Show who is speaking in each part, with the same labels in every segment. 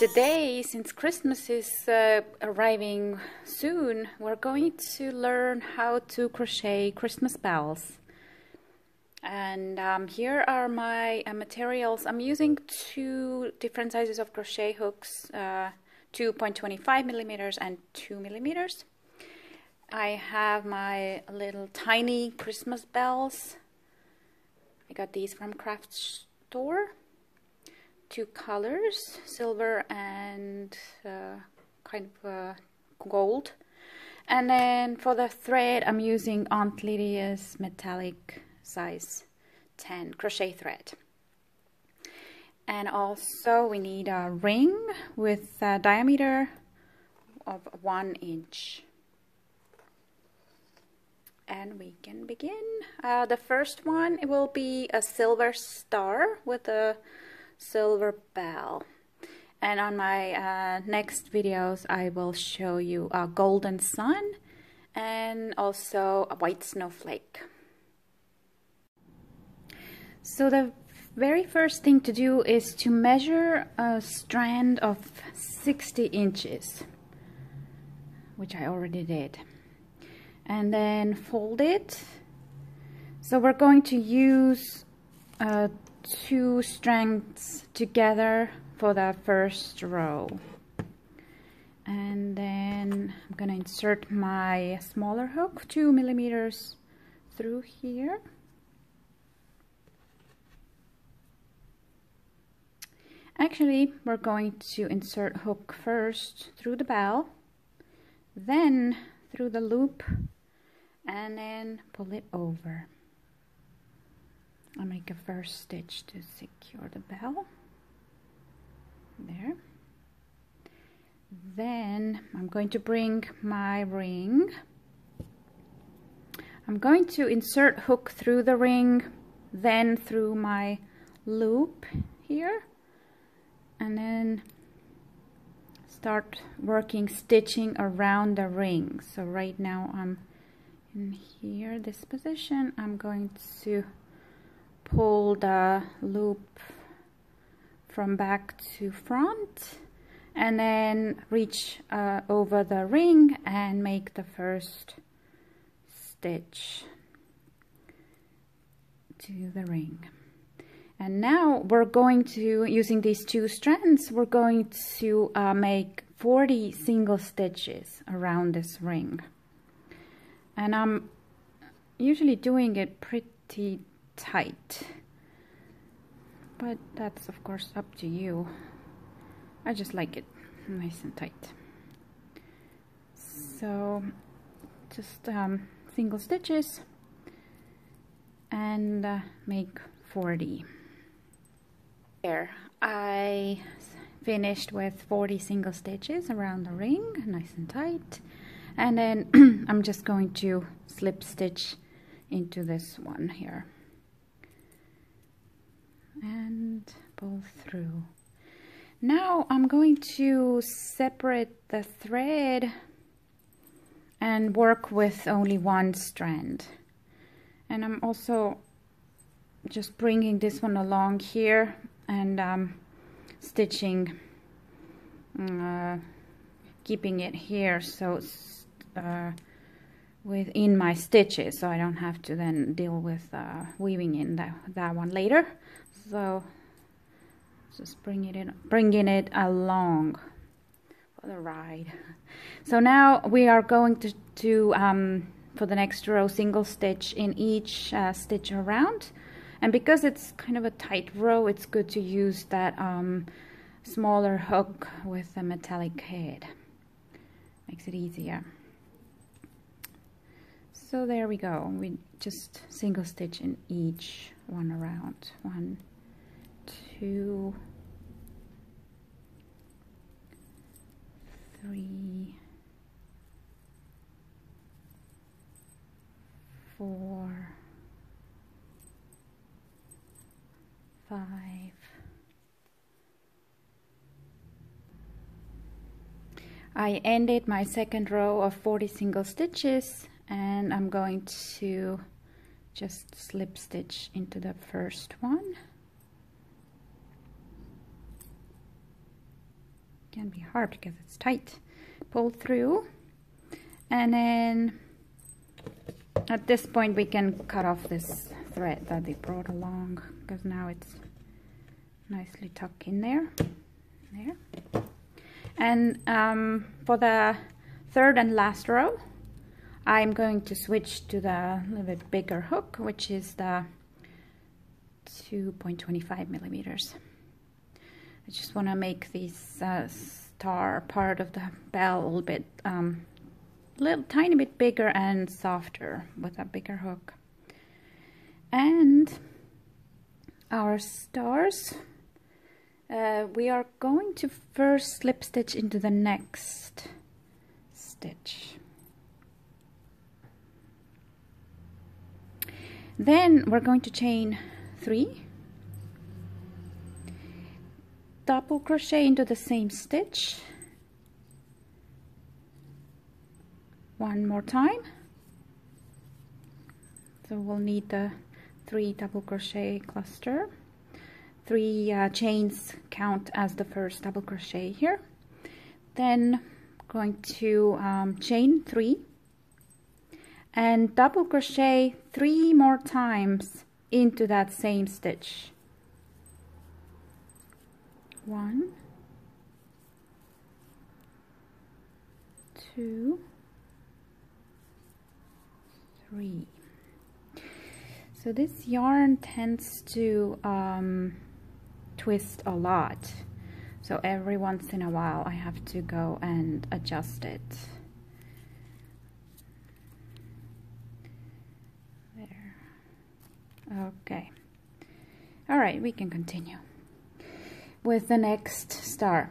Speaker 1: Today, since Christmas is arriving soon, we're going to learn how to crochet Christmas bells. And here are my materials. I'm using two different sizes of crochet hooks, 2.25 millimeters and 2 millimeters. I have my little tiny Christmas bells. I got these from craft store. Two colors, silver and kind of gold. And then for the thread, I'm using Aunt Lydia's metallic size 10 crochet thread. And also we need a ring with a diameter of 1 inch. And we can begin. The first one, it will be a silver star with a silver bell, and on my next videos I will show you a golden sun and also a white snowflake. So the very first thing to do is to measure a strand of 60 inches, which I already did, and then fold it. So we're going to use two strands together for the first row, and then I'm gonna insert my smaller hook 2 millimeters through here, actually we're going to insert hook first through the bell, then through the loop, and then pull it over. I'll make a first stitch to secure the bell. There. Then I'm going to bring my ring. I'm going to insert hook through the ring, then through my loop here, and then start working stitching around the ring. So right now I'm in here, this position. I'm going to pull the loop from back to front and then reach over the ring and make the first stitch to the ring. And now we're going to, using these two strands, we're going to make 40 single stitches around this ring. And I'm usually doing it pretty tight, but that's of course up to you. I just like it nice and tight. So just single stitches and make 40. There, I finished with 40 single stitches around the ring, nice and tight, and then I'm just going to slip stitch into this one here and pull through. Now I'm going to separate the thread and work with only one strand, and I'm also just bringing this one along here and stitching, keeping it here so it's within my stitches, so I don't have to then deal with weaving in that one later. So just bringing it along for the ride. So now we are going to do for the next row single stitch in each stitch around, and because it's kind of a tight row, it's good to use that smaller hook with a metallic head. Makes it easier. So there we go. We just single stitch in each one around. 1, 2, 3, 4, 5. I ended my second row of 40 single stitches, and I'm going to just slip stitch into the first one can be hard because it's tight. Pull through, and then at this point we can cut off this thread that they brought along, because now it's nicely tucked in there. And for the third and last row, I'm going to switch to the little bit bigger hook, which is the 2.25 millimeters. I just want to make this star part of the bell a little bit, tiny bit bigger and softer with a bigger hook. And our stars, we are going to first slip stitch into the next stitch. Then we're going to chain 3, double crochet into the same stitch one more time. So we'll need the 3 double crochet cluster. 3 chains count as the first double crochet here. Then going to chain 3 and double crochet 3 more times into that same stitch. 1, 2, 3. So this yarn tends to twist a lot, so every once in a while I have to go and adjust it. There. Okay. All right, we can continue with the next star.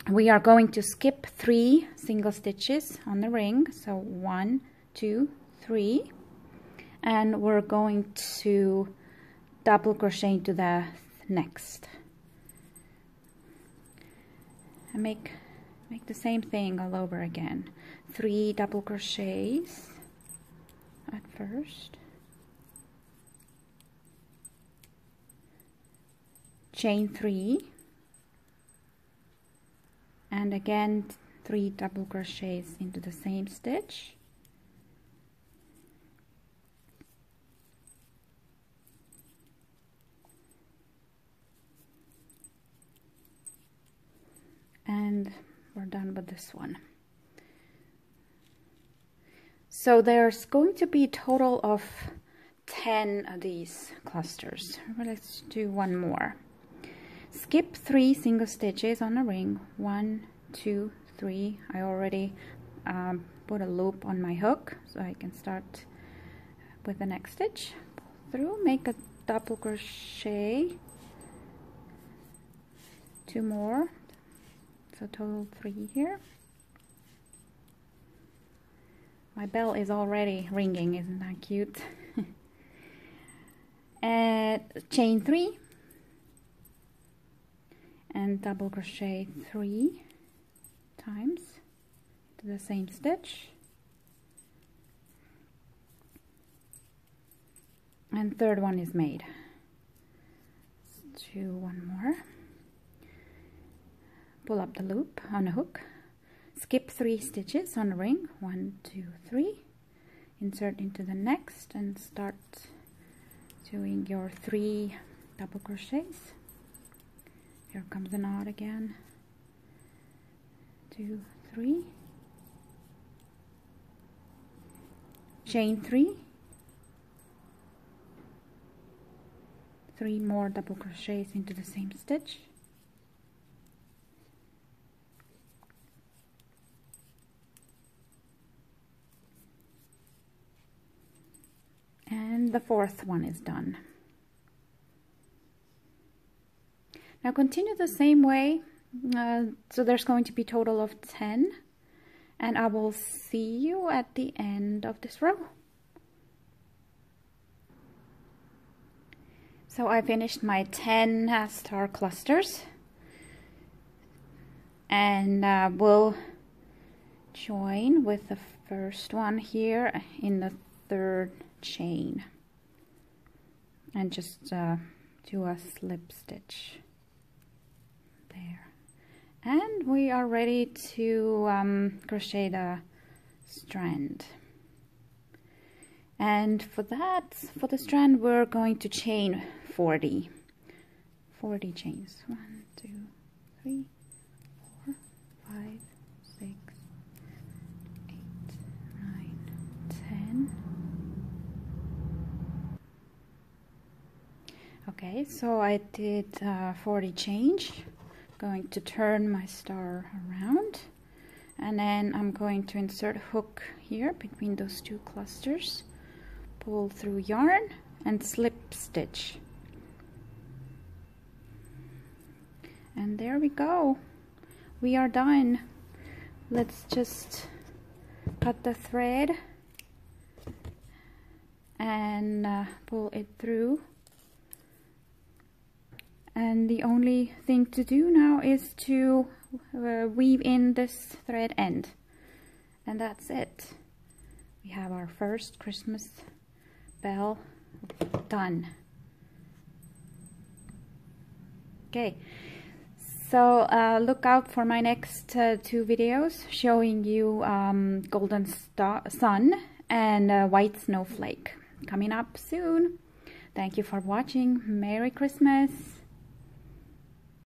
Speaker 1: We are going to skip 3 single stitches on the ring, so 1, 2, 3, and we're going to double crochet into the next, and make the same thing all over again. 3 double crochets at first, chain 3, and again 3 double crochets into the same stitch, and we're done with this one. So there's going to be a total of 10 of these clusters. Let's do one more. Skip 3 single stitches on the ring. 1, 2, 3. I already put a loop on my hook, so I can start with the next stitch. Pull through, make a double crochet, 2 more, so total 3 here. My bell is already ringing, isn't that cute? And chain 3 and double crochet 3 times to the same stitch, and third one is made. Let's do one more. Pull up the loop on a hook, skip 3 stitches on the ring, 1, 2, 3, insert into the next, and start doing your 3 double crochets. Here comes the knot again. 2, 3, chain 3, 3 more double crochets into the same stitch, and the 4th one is done. Now continue the same way, so there's going to be a total of 10, and I will see you at the end of this row. So I finished my 10 star clusters, and we'll join with the first one here in the 3rd chain, and just do a slip stitch there, And we are ready to crochet the strand. And for the strand, we're going to chain 40 chains. 1, 2, 3, 4, 5, 6, 8, 9, 10. Okay, so I did 40 chains. Going to turn my star around, and then I'm going to insert a hook here between those two clusters, pull through yarn and slip stitch, and there we go, we are done. Let's just cut the thread and pull it through. And the only thing to do now is to weave in this thread end. And that's it. We have our first Christmas bell done. Okay, so look out for my next 2 videos showing you golden sun and white snowflake coming up soon. Thank you for watching. Merry Christmas.